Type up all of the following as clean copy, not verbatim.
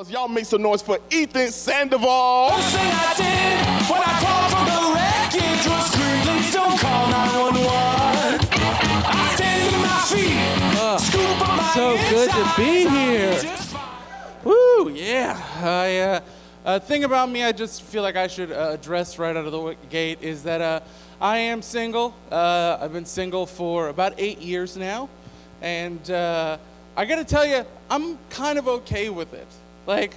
house. Y'all make some noise for Ethan Sandoval. First thing I did when I called for the wreckage was scream, please don't call 911. I stand to my feet, scoop up my So good to be insides. here. Woo, yeah. Thing about me I just feel like I should address right out of the gate is that I am single. I've been single for about 8 years now. And I gotta tell you, I'm kind of okay with it. Like,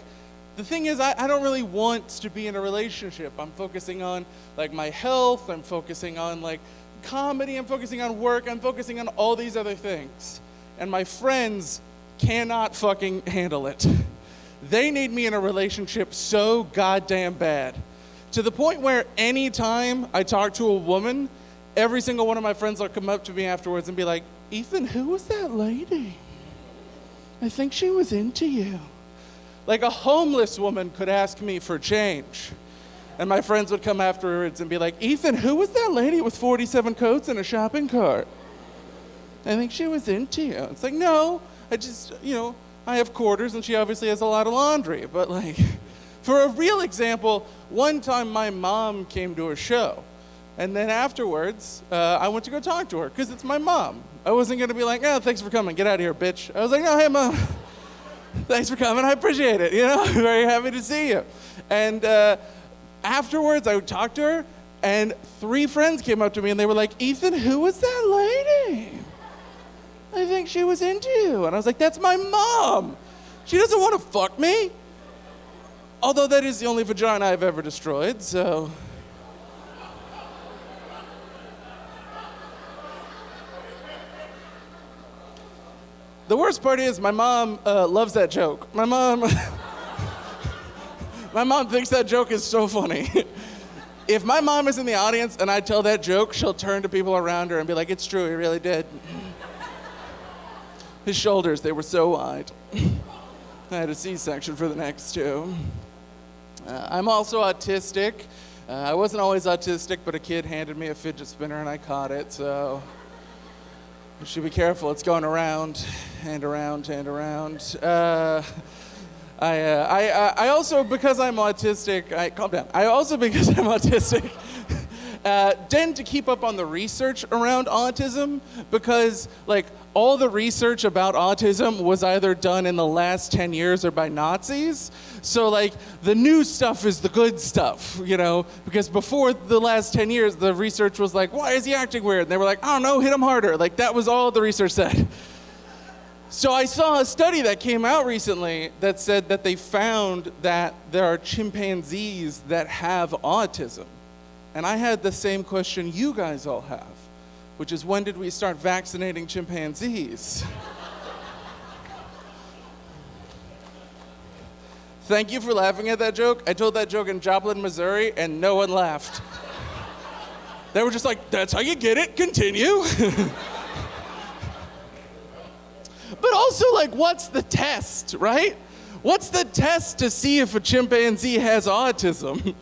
the thing is, I don't really want to be in a relationship. I'm focusing on, like, my health. I'm focusing on, like, comedy. I'm focusing on work. I'm focusing on all these other things. And my friends cannot fucking handle it. They need me in a relationship so goddamn bad. To the point where anytime I talk to a woman, every single one of my friends will come up to me afterwards and be like, Ethan, who was that lady? I think she was into you. Like a homeless woman could ask me for change. And my friends would come afterwards and be like, Ethan, who was that lady with 47 coats and a shopping cart? I think she was into you. It's like, no, I just, I have quarters and she obviously has a lot of laundry. But like, for a real example, one time my mom came to a show. And then afterwards, I went to go talk to her because it's my mom. I wasn't going to be like, oh, thanks for coming. Get out of here, bitch. I was like, no, hey, Mom. Thanks for coming. I appreciate it. I'm very happy to see you. And afterwards, I would talk to her, and 3 friends came up to me, and they were like, Ethan, who was that lady? I think she was into you. And I was like, that's my mom. She doesn't want to fuck me. Although that is the only vagina I've ever destroyed, so... The worst part is my mom loves that joke. My mom thinks that joke is so funny. If my mom is in the audience and I tell that joke, she'll turn to people around her and be like, it's true, he really did. His shoulders, they were so wide. I had a C-section for the next 2. I'm also autistic. I wasn't always autistic, but a kid handed me a fidget spinner and I caught it, so... You should be careful. It's going around and around and around. I also, because I'm autistic, calm down. I also, because I'm autistic, tend to keep up on the research around autism because, like, all the research about autism was either done in the last 10 years or by Nazis. So, like, the new stuff is the good stuff, because before the last 10 years, the research was like, why is he acting weird? And they were like, I don't know, hit him harder. Like, that was all the research said. So I saw a study that came out recently that said that they found that there are chimpanzees that have autism. And I had the same question you guys all have, which is, when did we start vaccinating chimpanzees? Thank you for laughing at that joke. I told that joke in Joplin, Missouri, and no one laughed. They were just like, that's how you get it, continue. But also, like, what's the test, right? What's the test to see if a chimpanzee has autism?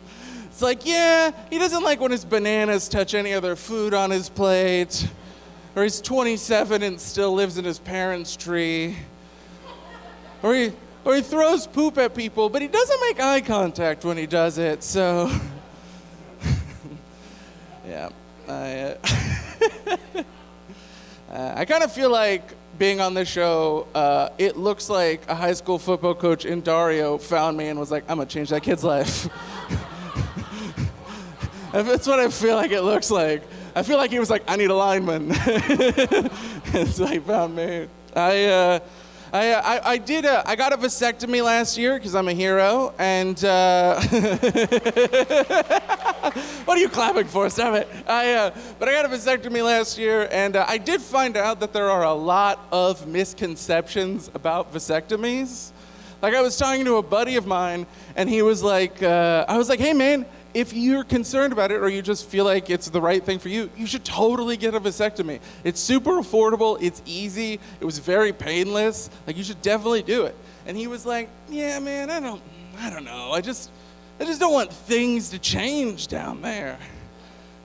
It's like, yeah, he doesn't like when his bananas touch any other food on his plate, or he's 27 and still lives in his parents' tree, or he throws poop at people, but he doesn't make eye contact when he does it, so... Yeah, I kind of feel like being on this show, it looks like a high school football coach in Dario found me and was like, I'm gonna change that kid's life. That's what I feel like it looks like. I feel like he was like, I need a lineman. And so he found me. I got a vasectomy last year because I'm a hero, and what are you clapping for? Stop it. But I got a vasectomy last year, and I did find out that there are a lot of misconceptions about vasectomies. Like, I was talking to a buddy of mine, and he was like, I was like, hey man, if you're concerned about it or you just feel like it's the right thing for you, you should totally get a vasectomy. It's super affordable, it's easy, it was very painless, like you should definitely do it. And he was like, yeah man, I don't know, I just don't want things to change down there.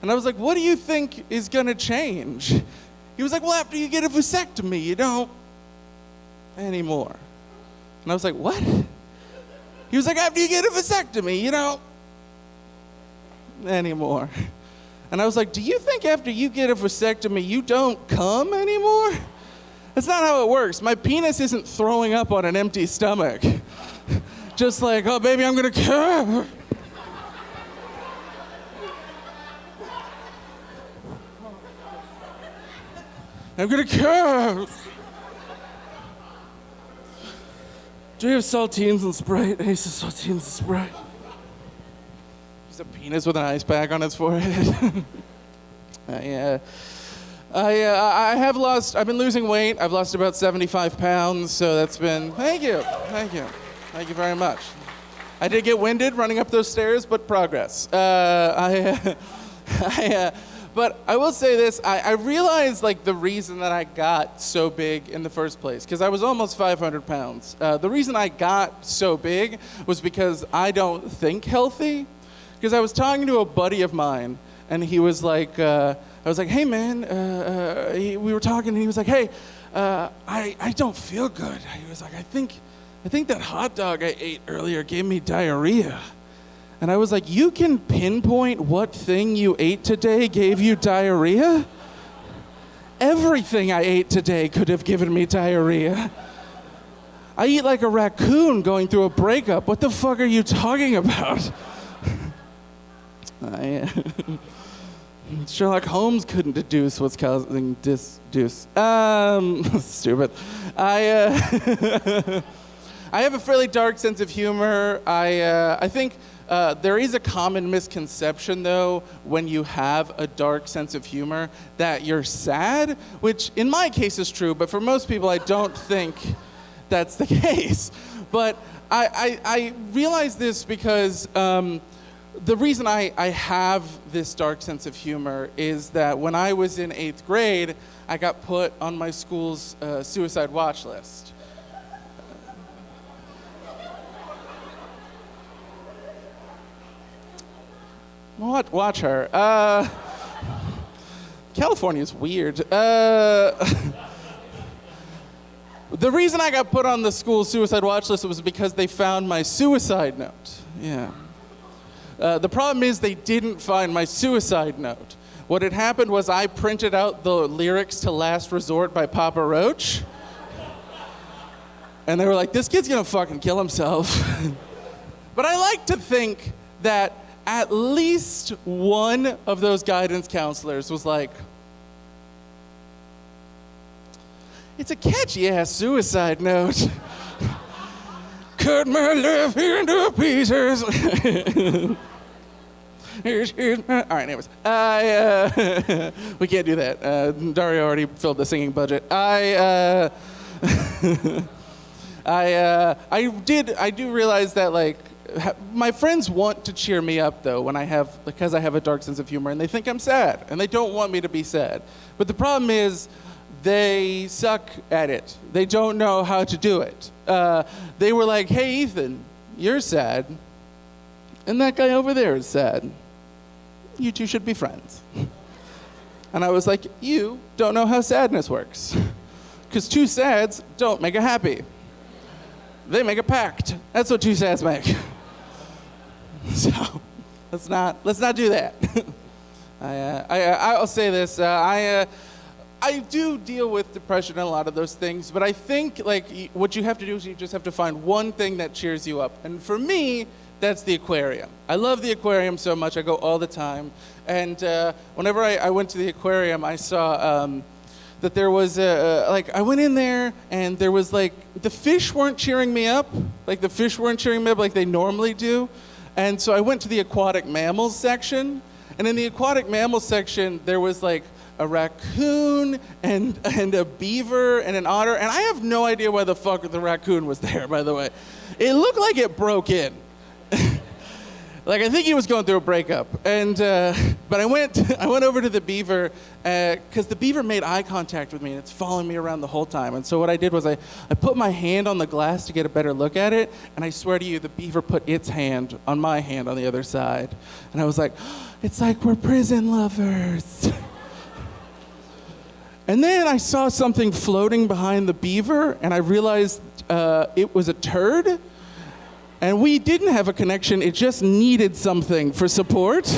And I was like, what do you think is gonna change? He was like, well, after you get a vasectomy, you don't anymore. And I was like, what? He was like, after you get a vasectomy, you know, anymore. And I was like, do you think after you get a vasectomy, you don't come anymore? That's not how it works. My penis isn't throwing up on an empty stomach. Just like, oh, baby, I'm gonna come. I'm gonna come. Do you have saltines and Sprite? Ace of saltines and Sprite. Just a penis with an ice pack on its forehead. I've been losing weight. I've lost about 75 pounds, so that's been, thank you very much. I did get winded running up those stairs, but progress. But I will say this, I realized like the reason that I got so big in the first place, because I was almost 500 pounds. The reason I got so big was because I don't think healthy. Because I was talking to a buddy of mine, and he was like, I was like, hey man, we were talking, and he was like, hey, I don't feel good. He was like, I think that hot dog I ate earlier gave me diarrhea. And I was like, you can pinpoint what thing you ate today gave you diarrhea? Everything I ate today could have given me diarrhea. I eat like a raccoon going through a breakup. What the fuck are you talking about? Sherlock Holmes couldn't deduce what's causing deuce. Stupid. I have a fairly dark sense of humor. I think there is a common misconception, though, when you have a dark sense of humor, that you're sad, which in my case is true, but for most people, I don't think that's the case. But I realize this because the reason I have this dark sense of humor is that when I was in 8th grade, I got put on my school's suicide watch list. Watch her. California's weird. The reason I got put on the school suicide watch list was because they found my suicide note. Yeah. The problem is they didn't find my suicide note. What had happened was I printed out the lyrics to Last Resort by Papa Roach. And they were like, this kid's gonna fucking kill himself. But I like to think that at least one of those guidance counselors was like, it's a catchy-ass suicide note. Cut my life into pieces. Here's my... All right, anyways. We can't do that. Dario already filled the singing budget. I do realize that, like, my friends want to cheer me up, though, because I have a dark sense of humor, and they think I'm sad, and they don't want me to be sad. But the problem is, they suck at it. They don't know how to do it. They were like, hey, Ethan, you're sad, and that guy over there is sad. You two should be friends. And I was like, you don't know how sadness works. Because two sads don't make a happy. They make a pact. That's what two sads make. So let's not do that. I'll say this. I do deal with depression and a lot of those things, but I think like what you have to do is you just have to find one thing that cheers you up. And for me, that's the aquarium. I love the aquarium so much. I go all the time. And whenever I went to the aquarium, I saw that there was I went in there and there was like, the fish weren't cheering me up. Like the fish weren't cheering me up like they normally do. And so I went to the aquatic mammals section. And in the aquatic mammals section, there was like a raccoon and a beaver and an otter. And I have no idea why the fuck the raccoon was there, by the way. It looked like it broke in. Like, I think he was going through a breakup. And, but I went over to the beaver, because the beaver made eye contact with me, and it's following me around the whole time. And so what I did was I put my hand on the glass to get a better look at it, and I swear to you, the beaver put its hand on my hand on the other side. And I was like, it's like we're prison lovers. And then I saw something floating behind the beaver, and I realized it was a turd. And we didn't have a connection, it just needed something for support.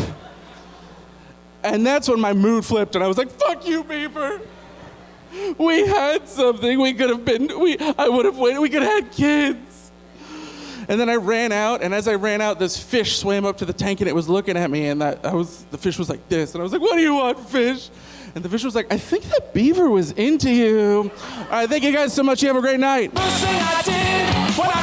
And that's when my mood flipped and I was like, fuck you, beaver. We had something, we could have been, I would have waited, we could have had kids. And then I ran out, and as I ran out, this fish swam up to the tank and it was looking at me, and the fish was like this, and I was like, what do you want, fish? And the fish was like, I think that beaver was into you. All right, thank you guys so much, you have a great night. First thing I did when I